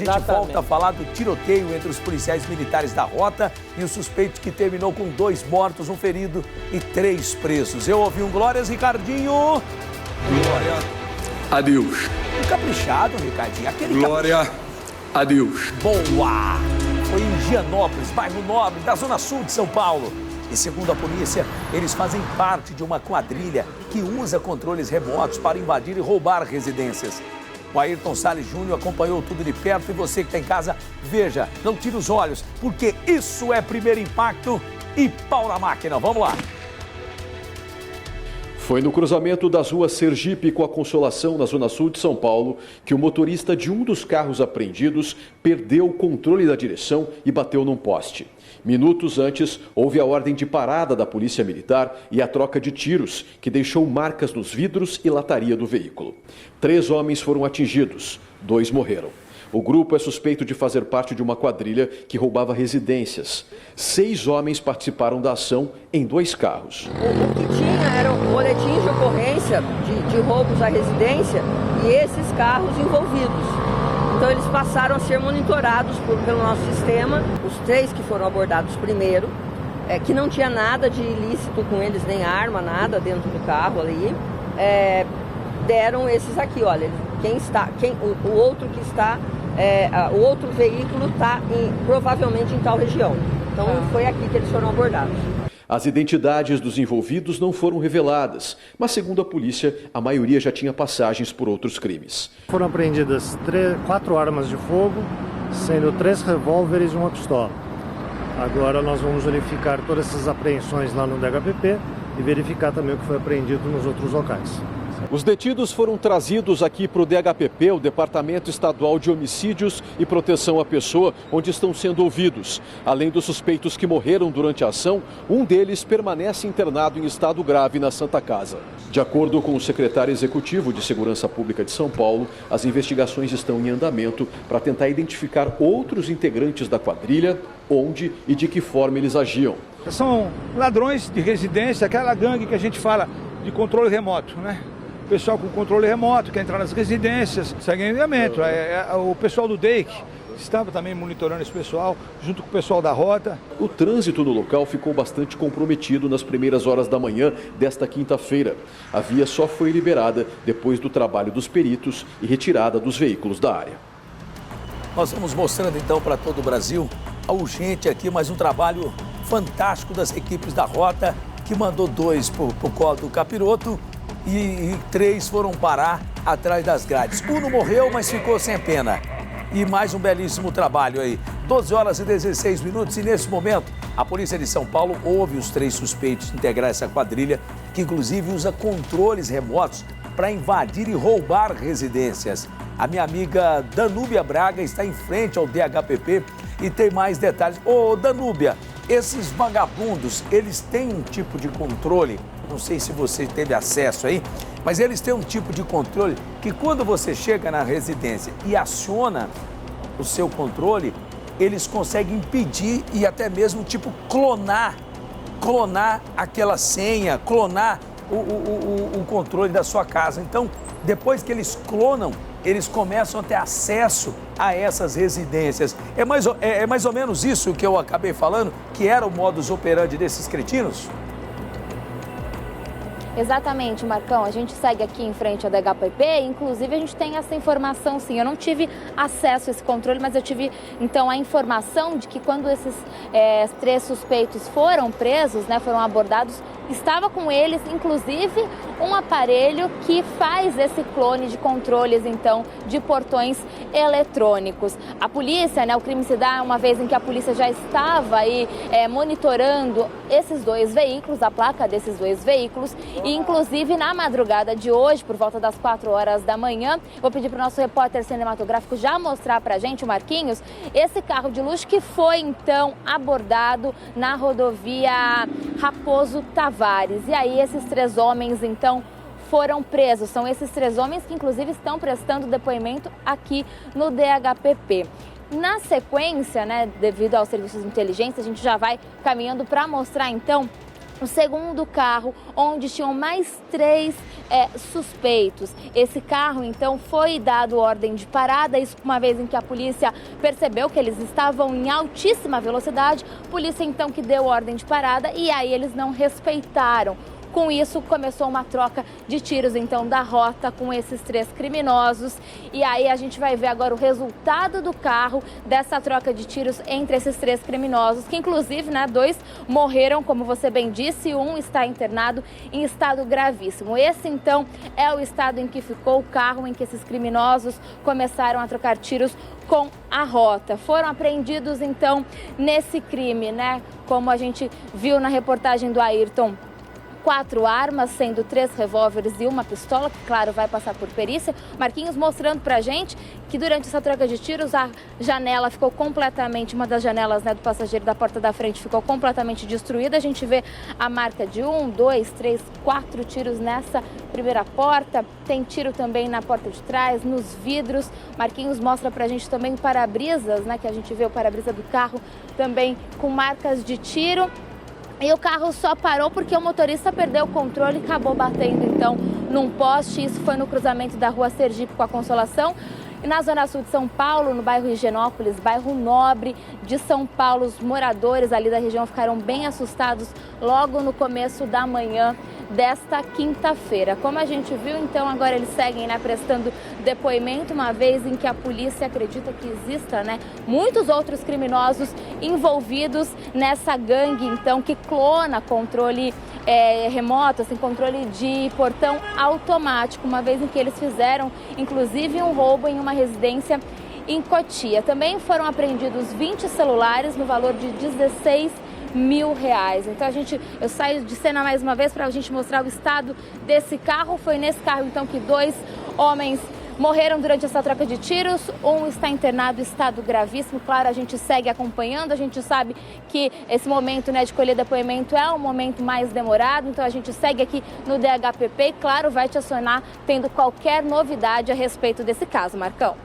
A gente volta a falar do tiroteio entre os policiais militares da Rota e o suspeito que terminou com 2 mortos, 1 ferido e 3 presos. Eu ouvi um glórias, Ricardinho. Glória a Deus. Um caprichado, Ricardinho. Aquele Glória a Deus. Boa! Foi em Gianópolis, bairro nobre da zona sul de São Paulo. E segundo a polícia, eles fazem parte de uma quadrilha que usa controles remotos para invadir e roubar residências. O Ayrton Salles Júnior acompanhou tudo de perto e você que está em casa, veja, não tire os olhos, porque isso é Primeiro Impacto e pau na máquina. Vamos lá! Foi no cruzamento das ruas Sergipe com a Consolação, na zona sul de São Paulo, que o motorista de um dos carros apreendidos perdeu o controle da direção e bateu num poste. Minutos antes, houve a ordem de parada da Polícia Militar e a troca de tiros, que deixou marcas nos vidros e lataria do veículo. 3 homens foram atingidos, 2 morreram. O grupo é suspeito de fazer parte de uma quadrilha que roubava residências. 6 homens participaram da ação em 2 carros. O que tinha era um boletim de ocorrência de roubos à residência e esses carros envolvidos. Então eles passaram a ser monitorados pelo nosso sistema. Os 3 que foram abordados primeiro, que não tinha nada de ilícito com eles, nem arma, nada dentro do carro ali, deram esses aqui, olha, o outro que está, o outro veículo está provavelmente em tal região. Então foi aqui que eles foram abordados. As identidades dos envolvidos não foram reveladas, mas segundo a polícia, a maioria já tinha passagens por outros crimes. Foram apreendidas 4 armas de fogo, sendo 3 revólveres e 1 pistola. Agora nós vamos verificar todas essas apreensões lá no DHPP e verificar também o que foi apreendido nos outros locais. Os detidos foram trazidos aqui para o DHPP, o Departamento Estadual de Homicídios e Proteção à Pessoa, onde estão sendo ouvidos. Além dos suspeitos que morreram durante a ação, um deles permanece internado em estado grave na Santa Casa. De acordo com o secretário executivo de Segurança Pública de São Paulo, as investigações estão em andamento para tentar identificar outros integrantes da quadrilha, onde e de que forma eles agiam. São ladrões de residência, aquela gangue que a gente fala de controle remoto, né? O pessoal com controle remoto quer entrar nas residências, segue em andamento. O pessoal do DEIC estava também monitorando esse pessoal, junto com o pessoal da Rota. O trânsito no local ficou bastante comprometido nas primeiras horas da manhã desta quinta-feira. A via só foi liberada depois do trabalho dos peritos e retirada dos veículos da área. Nós vamos mostrando então para todo o Brasil a urgente aqui, mais um trabalho fantástico das equipes da Rota, que mandou 2 para o colo do capiroto e 3 foram parar atrás das grades. 1 não morreu, mas ficou sem pena. E mais um belíssimo trabalho aí. 12 horas e 16 minutos e nesse momento a Polícia de São Paulo ouve os 3 suspeitos de integrar essa quadrilha, que inclusive usa controles remotos para invadir e roubar residências. A minha amiga Danúbia Braga está em frente ao DHPP e tem mais detalhes. Ô Danúbia, esses vagabundos, eles têm um tipo de controle, não sei se você teve acesso aí, mas eles têm um tipo de controle que quando você chega na residência e aciona o seu controle, eles conseguem impedir e até mesmo tipo clonar aquela senha, clonar o controle da sua casa. Então, depois que eles clonam, eles começam a ter acesso a essas residências. É mais ou menos isso que eu acabei falando, que era o modus operandi desses cretinos? Exatamente, Marcão. A gente segue aqui em frente ao DHPP, inclusive a gente tem essa informação, sim. Eu não tive acesso a esse controle, mas eu tive, então, a informação de que quando esses 3 suspeitos foram presos, né, foram abordados, estava com eles, inclusive, um aparelho que faz esse clone de controles, então, de portões eletrônicos. A polícia, né, o crime se dá uma vez em que a polícia já estava aí monitorando esses 2 veículos, a placa desses 2 veículos, e inclusive na madrugada de hoje, por volta das 4 horas da manhã, vou pedir para o nosso repórter cinematográfico já mostrar para a gente, o Marquinhos, esse carro de luxo que foi então abordado na rodovia Raposo Tavares. E aí esses 3 homens então foram presos. São esses 3 homens que inclusive estão prestando depoimento aqui no DHPP. Na sequência, né, devido aos serviços de inteligência, a gente já vai caminhando para mostrar então o segundo carro, onde tinham mais 3 suspeitos. Esse carro, então, foi dado ordem de parada, isso uma vez em que a polícia percebeu que eles estavam em altíssima velocidade, polícia então que deu ordem de parada e aí eles não respeitaram. Com isso, começou uma troca de tiros, então, da rota com esses 3 criminosos. E aí a gente vai ver agora o resultado do carro dessa troca de tiros entre esses 3 criminosos, que inclusive, né, 2 morreram, como você bem disse, e 1 está internado em estado gravíssimo. Esse, então, é o estado em que ficou o carro em que esses criminosos começaram a trocar tiros com a rota. Foram apreendidos, então, nesse crime, né, como a gente viu na reportagem do Ayrton, 4 armas, sendo 3 revólveres e 1 pistola, que claro vai passar por perícia. Marquinhos mostrando pra gente que durante essa troca de tiros a janela ficou completamente, uma das janelas, né, do passageiro da porta da frente ficou completamente destruída. A gente vê a marca de 1, 2, 3, 4 tiros nessa primeira porta. Tem tiro também na porta de trás, nos vidros. Marquinhos mostra pra gente também o para-brisas, né, que a gente vê o para-brisa do carro também com marcas de tiro. E o carro só parou porque o motorista perdeu o controle e acabou batendo, então, num poste. Isso foi no cruzamento da rua Sergipe com a Consolação. E na zona sul de São Paulo, no bairro Higienópolis, bairro nobre de São Paulo, os moradores ali da região ficaram bem assustados logo no começo da manhã desta quinta-feira. Como a gente viu, então, agora eles seguem, né, prestando depoimento, uma vez em que a polícia acredita que exista, né, muitos outros criminosos envolvidos nessa gangue, então, que clona controle remoto, assim, controle de portão automático, uma vez em que eles fizeram, inclusive, um roubo em uma residência em Cotia. Também foram apreendidos 20 celulares no valor de R$16 mil. Então eu saio de cena mais uma vez para a gente mostrar o estado desse carro. Foi nesse carro então que 2 homens morreram durante essa troca de tiros, 1 está internado em estado gravíssimo. Claro, a gente segue acompanhando, a gente sabe que esse momento, né, de colher depoimento é um momento mais demorado, então a gente segue aqui no DHPP e, claro, vai te acionar tendo qualquer novidade a respeito desse caso, Marcão.